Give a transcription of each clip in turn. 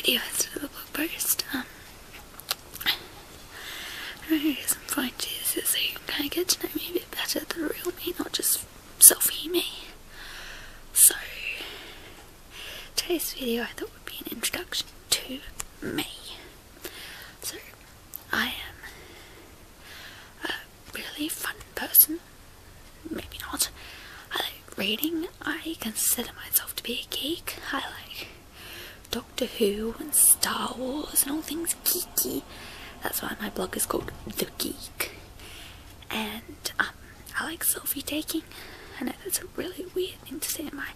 video instead of a blog post. Some photos so you can kind of get to know me a bit better, the real me, not just selfie me. So today's video I thought would be an introduction to me. So I am a really fun person, maybe not. I like reading. I consider myself to be a geek. I like Doctor Who and Star Wars and all things geeky. That's why my blog is called The Geek. And I like selfie taking. I know that's a really weird thing to say in my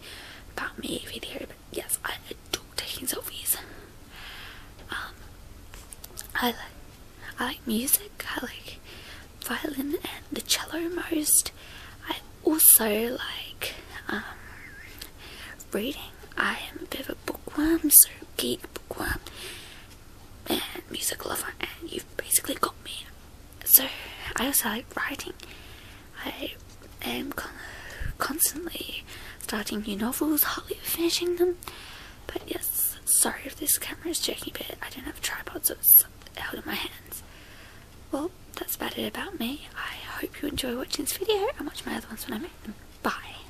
about me video, but yes, I adore taking selfies. I like music. I like violin and the cello most. I also like reading. I am a bit of a bookworm, so geek, bookworm, and music lover, and you've basically got me. So I also like writing. I am constantly starting new novels, hardly finishing them. But yes, sorry if this camera is shaking a bit. I don't have a tripod, so it's held in my hands. Well, that's about it about me. I hope you enjoy watching this video and watch my other ones when I make them. Bye.